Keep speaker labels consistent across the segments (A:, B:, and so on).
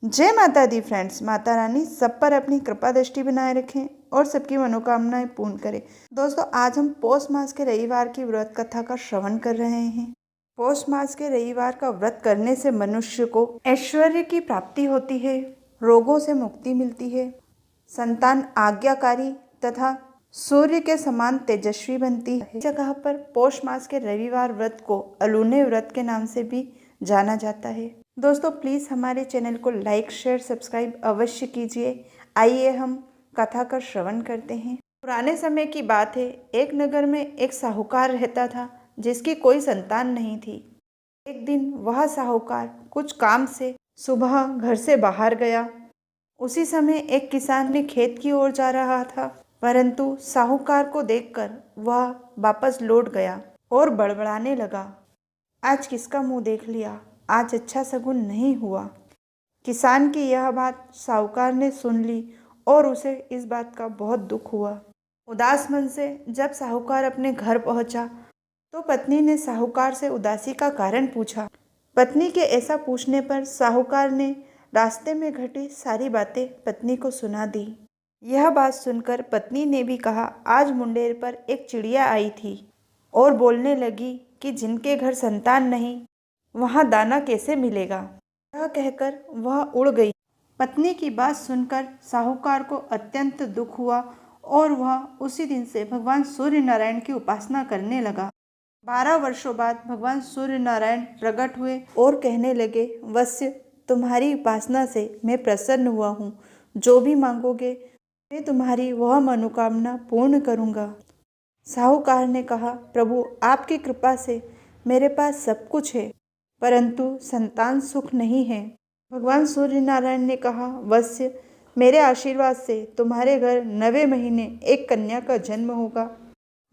A: जय माता दी फ्रेंड्स। माता रानी सब पर अपनी कृपा दृष्टि बनाए रखें और सबकी मनोकामनाएं पूर्ण करें। दोस्तों, आज हम पौष मास के रविवार की व्रत कथा का श्रवण कर रहे हैं। पौष मास के रविवार का व्रत करने से मनुष्य को ऐश्वर्य की प्राप्ति होती है, रोगों से मुक्ति मिलती है, संतान आज्ञाकारी तथा सूर्य के समान तेजस्वी बनती है। इस जगह पर पौष मास के रविवार व्रत को अलूने व्रत के नाम से भी जाना जाता है। दोस्तों, प्लीज़ हमारे चैनल को लाइक शेयर सब्सक्राइब अवश्य कीजिए। आइए हम कथा का श्रवण करते हैं। पुराने समय की बात है, एक नगर में एक साहूकार रहता था जिसकी कोई संतान नहीं थी। एक दिन वह साहूकार कुछ काम से सुबह घर से बाहर गया। उसी समय एक किसान भी खेत की ओर जा रहा था, परंतु साहूकार को देखकर वह वापस लौट गया और बड़बड़ाने लगा, आज किसका मुंह देख लिया, आज अच्छा शगुन नहीं हुआ। किसान की यह बात साहूकार ने सुन ली और उसे इस बात का बहुत दुख हुआ। उदास मन से जब साहूकार अपने घर पहुंचा तो पत्नी ने साहूकार से उदासी का कारण पूछा। पत्नी के ऐसा पूछने पर साहूकार ने रास्ते में घटी सारी बातें पत्नी को सुना दी। यह बात सुनकर पत्नी ने भी कहा, आज मुंडेर पर एक चिड़िया आई थी और बोलने लगी कि जिनके घर संतान नहीं वहाँ दाना कैसे मिलेगा। यह कहकर वह उड़ गई। पत्नी की बात सुनकर साहूकार को अत्यंत दुख हुआ और वह उसी दिन से भगवान सूर्य नारायण की उपासना करने लगा। 12 वर्षों बाद भगवान सूर्य नारायण प्रकट हुए और कहने लगे, वत्स्य, तुम्हारी उपासना से मैं प्रसन्न हुआ हूँ। जो भी मांगोगे मैं तुम्हारी वह मनोकामना पूर्ण करूँगा। साहूकार ने कहा, प्रभु, आपकी कृपा से मेरे पास सब कुछ है, परंतु संतान सुख नहीं है। भगवान सूर्य नारायण ने कहा, वत्स्य, मेरे आशीर्वाद से तुम्हारे घर 9वें महीने एक कन्या का जन्म होगा।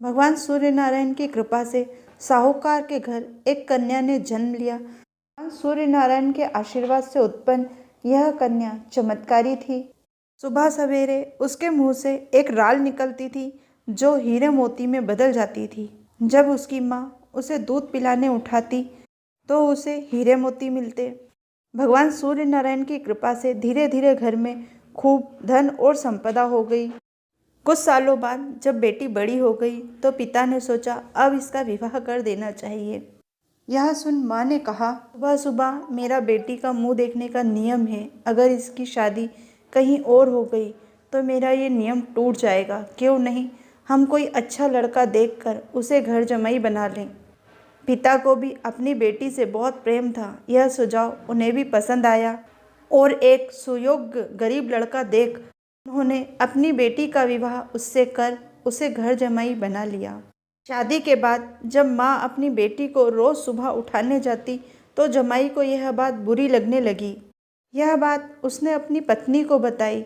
A: भगवान सूर्य नारायण की कृपा से साहूकार के घर एक कन्या ने जन्म लिया। भगवान सूर्य नारायण के आशीर्वाद से उत्पन्न यह कन्या चमत्कारी थी। सुबह सवेरे उसके मुंह से एक राल निकलती थी जो हीरे मोती में बदल जाती थी। जब उसकी माँ उसे दूध पिलाने उठाती तो उसे हीरे मोती मिलते। भगवान सूर्य नारायण की कृपा से धीरे धीरे घर में खूब धन और संपदा हो गई। कुछ सालों बाद जब बेटी बड़ी हो गई तो पिता ने सोचा, अब इसका विवाह कर देना चाहिए। यह सुन माँ ने कहा, सुबह सुबह मेरा बेटी का मुंह देखने का नियम है, अगर इसकी शादी कहीं और हो गई तो मेरा ये नियम टूट जाएगा। क्यों नहीं हम कोई अच्छा लड़का देखकर उसे घर जमाई बना लें। पिता को भी अपनी बेटी से बहुत प्रेम था। यह सुझाव उन्हें भी पसंद आया और एक सुयोग्य गरीब लड़का देख उन्होंने अपनी बेटी का विवाह उससे कर उसे घर जमाई बना लिया। शादी के बाद जब माँ अपनी बेटी को रोज़ सुबह उठाने जाती तो जमाई को यह बात बुरी लगने लगी। यह बात उसने अपनी पत्नी को बताई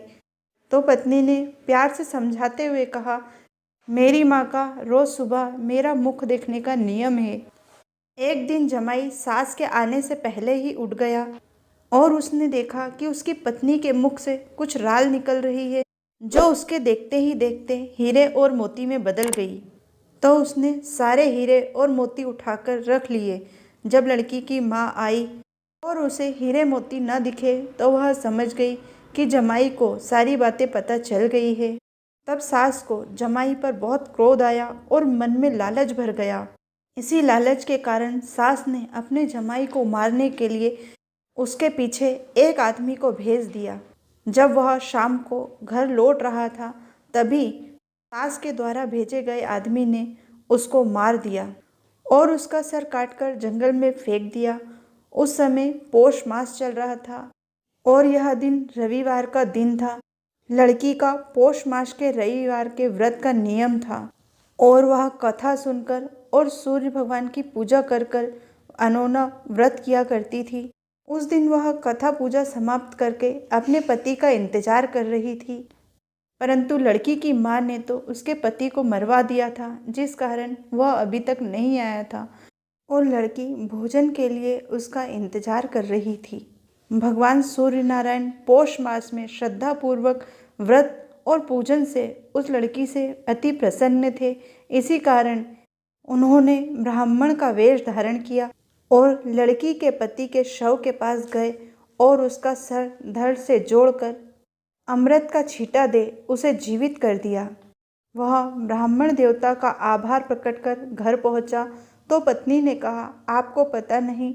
A: तो पत्नी ने प्यार से समझाते हुए कहा, मेरी माँ का रोज़ सुबह मेरा मुख देखने का नियम है। एक दिन जमाई सास के आने से पहले ही उठ गया और उसने देखा कि उसकी पत्नी के मुख से कुछ राल निकल रही है जो उसके देखते ही देखते हीरे और मोती में बदल गई। तो उसने सारे हीरे और मोती उठाकर रख लिए। जब लड़की की माँ आई और उसे हीरे मोती न दिखे तो वह समझ गई कि जमाई को सारी बातें पता चल गई है। तब सास को जमाई पर बहुत क्रोध आया और मन में लालच भर गया। इसी लालच के कारण सास ने अपने जमाई को मारने के लिए उसके पीछे एक आदमी को भेज दिया। जब वह शाम को घर लौट रहा था तभी सास के द्वारा भेजे गए आदमी ने उसको मार दिया और उसका सर काटकर जंगल में फेंक दिया। उस समय पौष मास चल रहा था और यह दिन रविवार का दिन था। लड़की का पौष मास के रविवार के व्रत का नियम था और वह कथा सुनकर और सूर्य भगवान की पूजा कर कर अनोना व्रत किया करती थी। उस दिन वह कथा पूजा समाप्त करके अपने पति का इंतजार कर रही थी, परंतु लड़की की माँ ने तो उसके पति को मरवा दिया था, जिस कारण वह अभी तक नहीं आया था और लड़की भोजन के लिए उसका इंतजार कर रही थी। भगवान सूर्य नारायण पौष मास में श्रद्धापूर्वक व्रत और पूजन से उस लड़की से अति प्रसन्न थे। इसी कारण उन्होंने ब्राह्मण का वेश धारण किया और लड़की के पति के शव के पास गए और उसका सर धड़ से जोड़कर अमृत का छींटा दे उसे जीवित कर दिया। वह ब्राह्मण देवता का आभार प्रकट कर घर पहुंचा तो पत्नी ने कहा, आपको पता नहीं,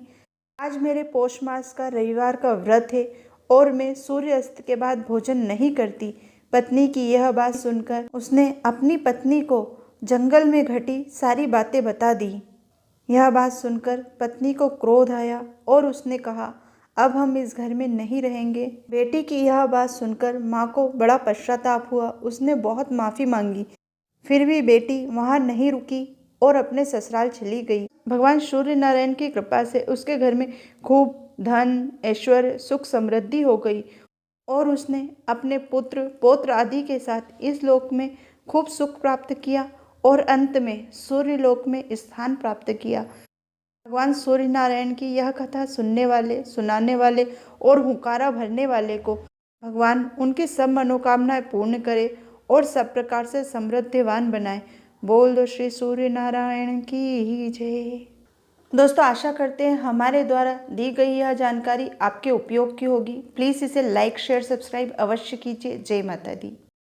A: आज मेरे पौष मास का रविवार का व्रत है और मैं सूर्यास्त के बाद भोजन नहीं करती। पत्नी की यह बात सुनकर उसने अपनी पत्नी को जंगल में घटी सारी बातें बता दी। यह बात सुनकर पत्नी को क्रोध आया और उसने कहा, अब हम इस घर में नहीं रहेंगे। बेटी की यह बात सुनकर माँ को बड़ा पश्चाताप हुआ। उसने बहुत माफ़ी मांगी, फिर भी बेटी वहाँ नहीं रुकी और अपने ससुराल चली गई। भगवान सूर्य नारायण की कृपा से उसके घर में खूब धन, ऐश्वर्य, सुख समृद्धि हो गई और उसने अपने पुत्र पौत्र आदि के साथ इस लोक में खूब सुख प्राप्त किया और अंत में सूर्य लोक में स्थान प्राप्त किया। भगवान सूर्य नारायण की यह कथा सुनने वाले, सुनाने वाले और हुंकारा भरने वाले को भगवान उनकी सब मनोकामनाएं पूर्ण करे और सब प्रकार से समृद्धिवान बनाए। बोल दो श्री सूर्य नारायण की जय। दोस्तों, आशा करते हैं हमारे द्वारा दी गई यह जानकारी आपके उपयोग की होगी। प्लीज़ इसे लाइक, शेयर, सब्सक्राइब अवश्य कीजिए। जय माता दी।